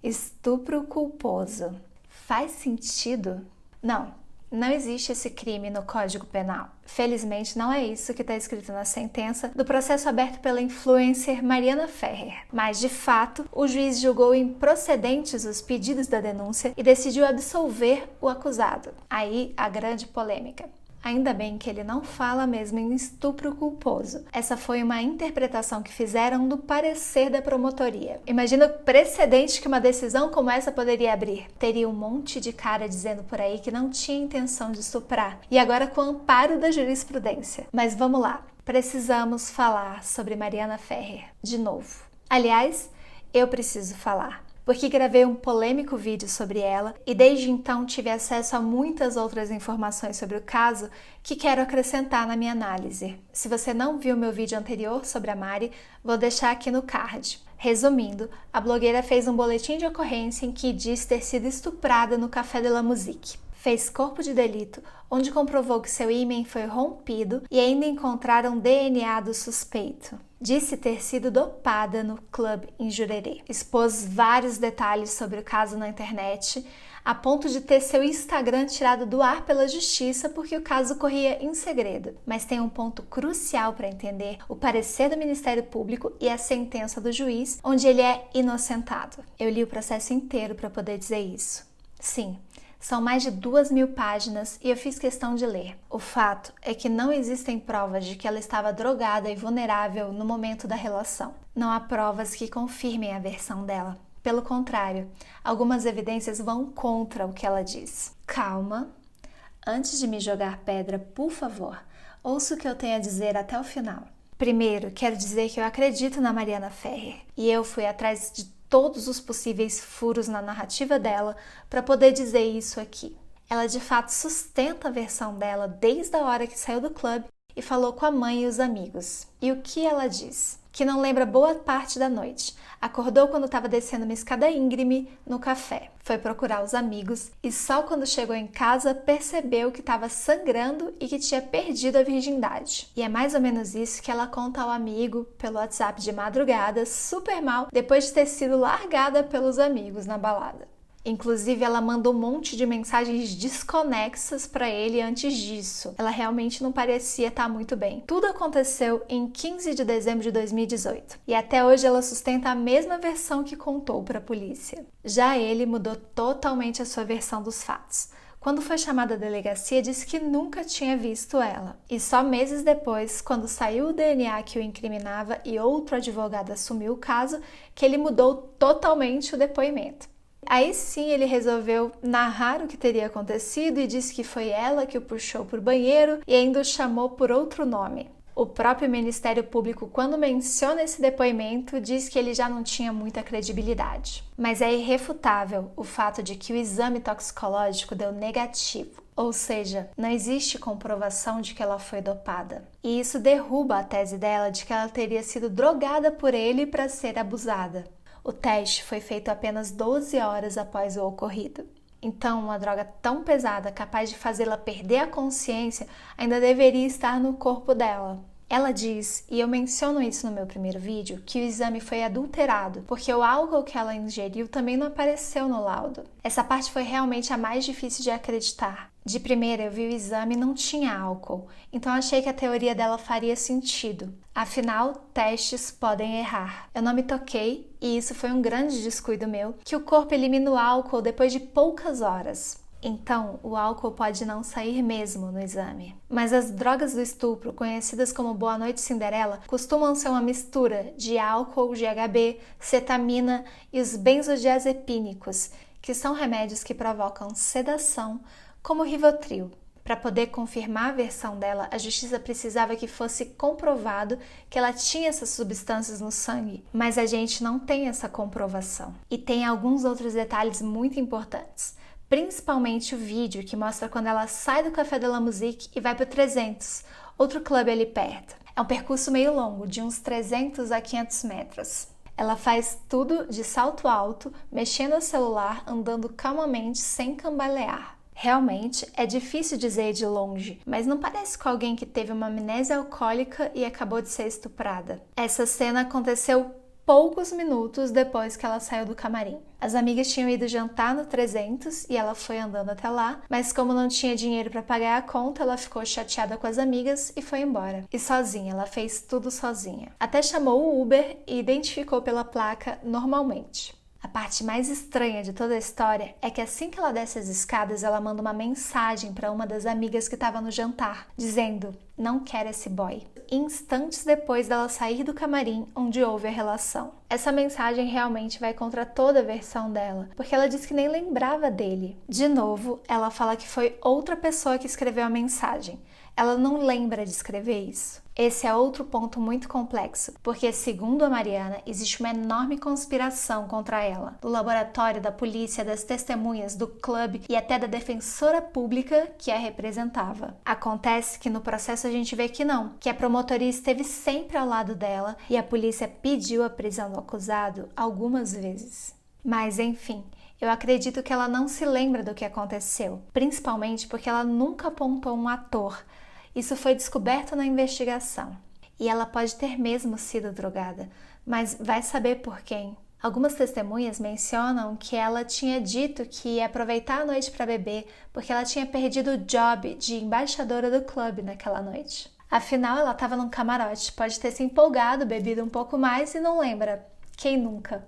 Estupro culposo. Faz sentido? Não existe esse crime no Código Penal. Felizmente, não é isso que está escrito na sentença do processo aberto pela influencer Mariana Ferrer. Mas, de fato, o juiz julgou improcedentes os pedidos da denúncia e decidiu absolver o acusado. Aí, a grande polêmica. Ainda bem que ele não fala mesmo em estupro culposo. Essa foi uma interpretação que fizeram do parecer da promotoria. Imagina o precedente que uma decisão como essa poderia abrir. Teria um monte de cara dizendo por aí que não tinha intenção de estuprar. E agora com o amparo da jurisprudência. Mas vamos lá. Precisamos falar sobre Mariana Ferrer de novo. Aliás, eu preciso falar. Porque gravei um polêmico vídeo sobre ela e desde então tive acesso a muitas outras informações sobre o caso que quero acrescentar na minha análise. Se você não viu meu vídeo anterior sobre a Mari, vou deixar aqui no card. Resumindo, a blogueira fez um boletim de ocorrência em que diz ter sido estuprada no Café de la Musique. Fez corpo de delito, onde comprovou que seu ímen foi rompido e ainda encontraram DNA do suspeito. Disse ter sido dopada no clube em Jurerê. Expôs vários detalhes sobre o caso na internet, a ponto de ter seu Instagram tirado do ar pela justiça porque o caso corria em segredo. Mas tem um ponto crucial para entender: o parecer do Ministério Público e a sentença do juiz, onde ele é inocentado. Eu li o processo inteiro para poder dizer isso. Sim. São mais de 2.000 páginas e eu fiz questão de ler. O fato é que não existem provas de que ela estava drogada e vulnerável no momento da relação. Não há provas que confirmem a versão dela. Pelo contrário, algumas evidências vão contra o que ela diz. Calma. Antes de me jogar pedra, por favor, ouça o que eu tenho a dizer até o final. Primeiro, quero dizer que eu acredito na Mariana Ferrer e eu fui atrás de todos os possíveis furos na narrativa dela para poder dizer isso aqui. Ela de fato sustenta a versão dela desde a hora que saiu do clube e falou com a mãe e os amigos. E o que ela diz? Que não lembra boa parte da noite. Acordou quando estava descendo uma escada íngreme no café. Foi procurar os amigos e só quando chegou em casa percebeu que estava sangrando e que tinha perdido a virgindade. E é mais ou menos isso que ela conta ao amigo pelo WhatsApp de madrugada, super mal, depois de ter sido largada pelos amigos na balada. Inclusive, ela manda um monte de mensagens desconexas para ele antes disso. Ela realmente não parecia estar muito bem. Tudo aconteceu em 15 de dezembro de 2018. E até hoje ela sustenta a mesma versão que contou para a polícia. Já ele mudou totalmente a sua versão dos fatos. Quando foi chamado à delegacia, disse que nunca tinha visto ela. E só meses depois, quando saiu o DNA que o incriminava e outro advogado assumiu o caso, que ele mudou totalmente o depoimento. Aí sim ele resolveu narrar o que teria acontecido e disse que foi ela que o puxou por banheiro e ainda o chamou por outro nome. O próprio Ministério Público, quando menciona esse depoimento, diz que ele já não tinha muita credibilidade. Mas é irrefutável o fato de que o exame toxicológico deu negativo. Ou seja, não existe comprovação de que ela foi dopada. E isso derruba a tese dela de que ela teria sido drogada por ele para ser abusada. O teste foi feito apenas 12 horas após o ocorrido. Então, uma droga tão pesada, capaz de fazê-la perder a consciência, ainda deveria estar no corpo dela. Ela diz, e eu menciono isso no meu primeiro vídeo, que o exame foi adulterado, porque o álcool que ela ingeriu também não apareceu no laudo. Essa parte foi realmente a mais difícil de acreditar. De primeira, eu vi o exame e não tinha álcool, então achei que a teoria dela faria sentido. Afinal, testes podem errar. Eu não me toquei, e isso foi um grande descuido meu, que o corpo elimina o álcool depois de poucas horas. Então, o álcool pode não sair mesmo no exame. Mas as drogas do estupro, conhecidas como Boa Noite Cinderela, costumam ser uma mistura de álcool, GHB, cetamina e os benzodiazepínicos, que são remédios que provocam sedação, como o Rivotril. Para poder confirmar a versão dela, a justiça precisava que fosse comprovado que ela tinha essas substâncias no sangue, mas a gente não tem essa comprovação. E tem alguns outros detalhes muito importantes, principalmente o vídeo que mostra quando ela sai do Café de la Musique e vai para o 300, outro clube ali perto. É um percurso meio longo, de uns 300 a 500 metros. Ela faz tudo de salto alto, mexendo o celular, andando calmamente, sem cambalear. Realmente é difícil dizer de longe, mas não parece com alguém que teve uma amnésia alcoólica e acabou de ser estuprada. Essa cena aconteceu poucos minutos depois que ela saiu do camarim. As amigas tinham ido jantar no 300 e ela foi andando até lá, mas como não tinha dinheiro para pagar a conta, ela ficou chateada com as amigas e foi embora. E sozinha, ela fez tudo sozinha. Até chamou o Uber e identificou pela placa normalmente. A parte mais estranha de toda a história é que assim que ela desce as escadas, ela manda uma mensagem para uma das amigas que estava no jantar, dizendo: "Não quero esse boy", instantes depois dela sair do camarim onde houve a relação. Essa mensagem realmente vai contra toda a versão dela, porque ela diz que nem lembrava dele. De novo, ela fala que foi outra pessoa que escreveu a mensagem. Ela não lembra de escrever isso. Esse é outro ponto muito complexo, porque, segundo a Mariana, existe uma enorme conspiração contra ela, do laboratório, da polícia, das testemunhas, do clube e até da defensora pública que a representava. Acontece que no processo a gente vê que não, que a promotoria esteve sempre ao lado dela e a polícia pediu a prisão do acusado algumas vezes. Mas, enfim, eu acredito que ela não se lembra do que aconteceu, principalmente porque ela nunca apontou um ator. Isso foi descoberto na investigação. E ela pode ter mesmo sido drogada, mas vai saber por quem. Algumas testemunhas mencionam que ela tinha dito que ia aproveitar a noite para beber porque ela tinha perdido o job de embaixadora do clube naquela noite. Afinal, ela estava num camarote, pode ter se empolgado, bebido um pouco mais e não lembra. Quem nunca?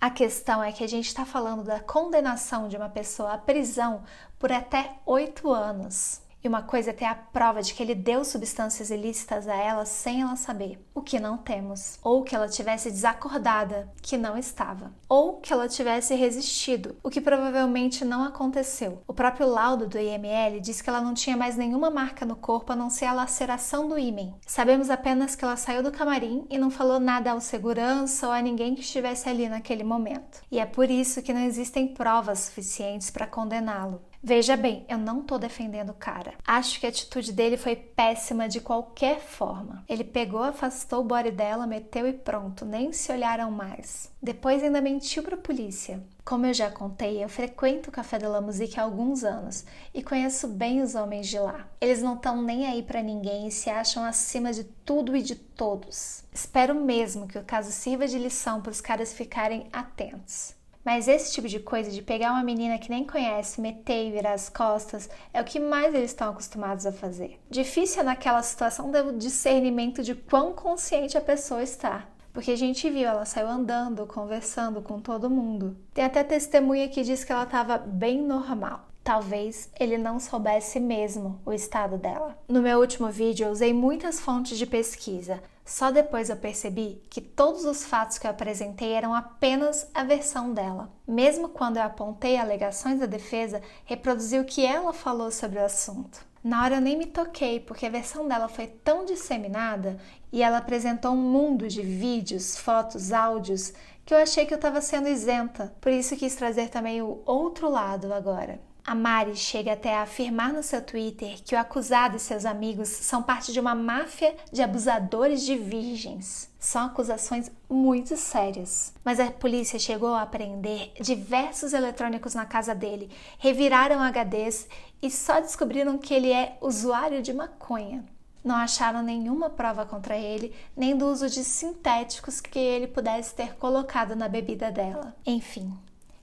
A questão é que a gente está falando da condenação de uma pessoa à prisão por até 8 anos. E uma coisa é ter a prova de que ele deu substâncias ilícitas a ela sem ela saber, o que não temos. Ou que ela tivesse desacordada, que não estava. Ou que ela tivesse resistido, o que provavelmente não aconteceu. O próprio laudo do IML diz que ela não tinha mais nenhuma marca no corpo a não ser a laceração do ímen. Sabemos apenas que ela saiu do camarim e não falou nada ao segurança ou a ninguém que estivesse ali naquele momento. E é por isso que não existem provas suficientes para condená-lo. Veja bem, eu não tô defendendo o cara. Acho que a atitude dele foi péssima de qualquer forma. Ele pegou, afastou o body dela, meteu e pronto, nem se olharam mais. Depois ainda mentiu pra polícia. Como eu já contei, eu frequento o Café de la Musique há alguns anos e conheço bem os homens de lá. Eles não estão nem aí pra ninguém e se acham acima de tudo e de todos. Espero mesmo que o caso sirva de lição para os caras ficarem atentos. Mas esse tipo de coisa de pegar uma menina que nem conhece, meter e virar as costas, é o que mais eles estão acostumados a fazer. Difícil é naquela situação do discernimento de quão consciente a pessoa está. Porque a gente viu, ela saiu andando, conversando com todo mundo. Tem até testemunha que diz que ela estava bem normal. Talvez ele não soubesse mesmo o estado dela. No meu último vídeo eu usei muitas fontes de pesquisa. Só depois eu percebi que todos os fatos que eu apresentei eram apenas a versão dela. Mesmo quando eu apontei alegações da defesa, reproduzi o que ela falou sobre o assunto. Na hora eu nem me toquei, porque a versão dela foi tão disseminada e ela apresentou um mundo de vídeos, fotos, áudios, que eu achei que eu estava sendo isenta. Por isso quis trazer também o outro lado agora. A Mari chega até a afirmar no seu Twitter que o acusado e seus amigos são parte de uma máfia de abusadores de virgens. São acusações muito sérias. Mas a polícia chegou a apreender diversos eletrônicos na casa dele, reviraram HDs e só descobriram que ele é usuário de maconha. Não acharam nenhuma prova contra ele, nem do uso de sintéticos que ele pudesse ter colocado na bebida dela. Enfim,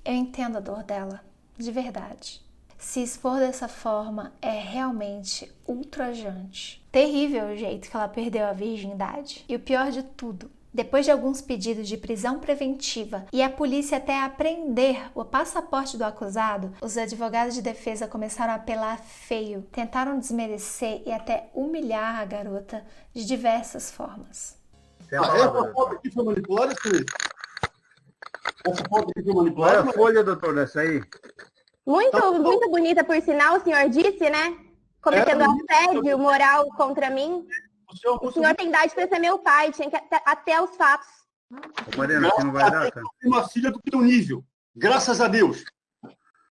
eu entendo a dor dela, de verdade. Se expor dessa forma é realmente ultrajante. Terrível o jeito que ela perdeu a virgindade. E o pior de tudo, depois de alguns pedidos de prisão preventiva e a polícia até apreender o passaporte do acusado, os advogados de defesa começaram a apelar feio, tentaram desmerecer e até humilhar a garota de diversas formas. Essa foto aqui foi manipulada, Felipe? Essa foto aqui foi manipulada? Olha a folha, doutor, dessa aí. Muito bonita, por sinal, o senhor disse, né? Cometendo assédio moral contra mim. O senhor tem idade para ser meu pai, tinha que até os fatos. Mariana, aqui não vai dar, tá? Uma filha do teu nível, graças a Deus.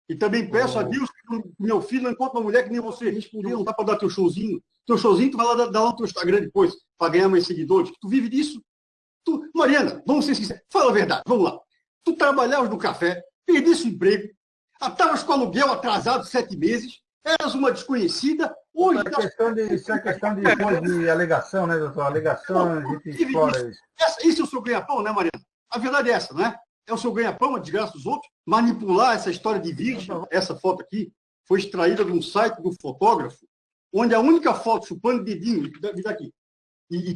E também peço a Deus que meu filho não encontre uma mulher que nem você. Respondeu, não dá para dar teu showzinho. Teu showzinho, tu vai lá dar lá no teu Instagram depois, para ganhar mais seguidores. Tu vive disso. Mariana, vamos ser sinceros, fala a verdade, vamos lá. Tu trabalhavas no café, perdesse o emprego, estavas com aluguel atrasado 7 meses, eras uma desconhecida, hoje... Isso é questão de alegação, né, doutor? Alegação, a gente explora isso. Isso é o seu ganha-pão, né, Mariana? A verdade é essa, não é? É o seu ganha-pão, a desgraça dos outros. Manipular essa história de vítima. Essa foto aqui foi extraída de um site do fotógrafo, onde a única foto, chupando dedinho, me dá aqui, e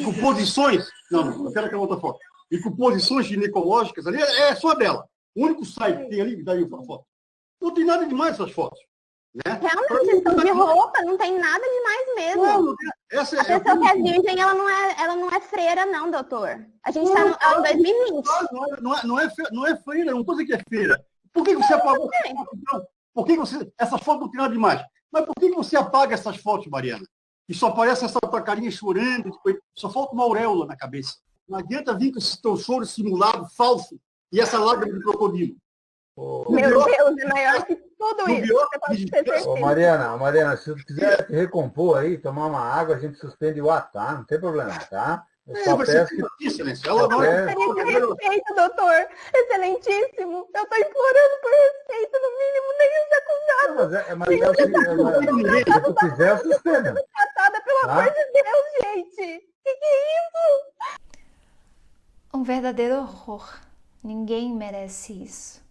com posições... Não, eu quero aquela outra foto. E com posições ginecológicas ali, é só dela. O único site que tem ali, me dá aí a foto. Não tem nada demais essas fotos. Né? Realmente, estão de roupa, não tem nada demais mesmo. Não, essa a pessoa que é virgem, ela não é freira, não, doutor. A gente está em 2020. Não é freira, não estou dizendo que é freira. Por que você apagou essas fotos, então? Por que essas fotos não tem nada demais? Mas por que você apaga essas fotos, Mariana? E só aparece essa tua carinha chorando, só falta uma auréola na cabeça. Não adianta vir com esse teu choro simulado, falso, e essa lágrima de crocodilo. Meu Deus, é maior que tudo isso. Você pode ter certeza. Ô, Mariana, se tu quiser te recompor aí, tomar uma água, a gente suspende o ato, tá? Não tem problema, tá? Eu só peço que... Excelência. Ela não é... respeito, doutor. Excelentíssimo. Eu tô implorando por respeito, no mínimo, nem os acusados. Se tu quiser, suspenda. Tratada, pelo amor de Deus, gente. Que é isso? Um verdadeiro horror. Ninguém merece isso.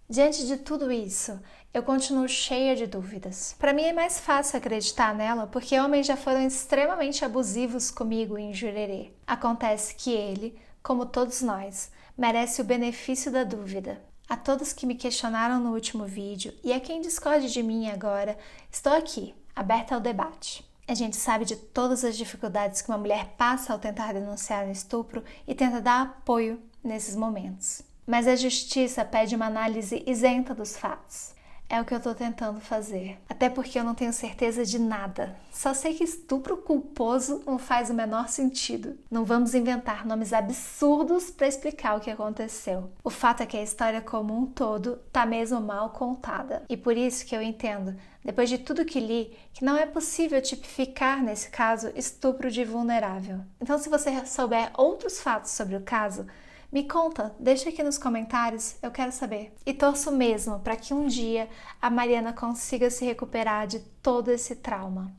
Diante de tudo isso, eu continuo cheia de dúvidas. Para mim é mais fácil acreditar nela porque homens já foram extremamente abusivos comigo em Jurerê. Acontece que ele, como todos nós, merece o benefício da dúvida. A todos que me questionaram no último vídeo e a quem discorde de mim agora, estou aqui, aberta ao debate. A gente sabe de todas as dificuldades que uma mulher passa ao tentar denunciar um estupro e tenta dar apoio nesses momentos. Mas a justiça pede uma análise isenta dos fatos. É o que eu estou tentando fazer. Até porque eu não tenho certeza de nada. Só sei que estupro culposo não faz o menor sentido. Não vamos inventar nomes absurdos para explicar o que aconteceu. O fato é que a história como um todo tá mesmo mal contada. E por isso que eu entendo, depois de tudo que li, que não é possível tipificar nesse caso estupro de vulnerável. Então, se você souber outros fatos sobre o caso, me conta, deixa aqui nos comentários, eu quero saber. E torço mesmo para que um dia a Mariana consiga se recuperar de todo esse trauma.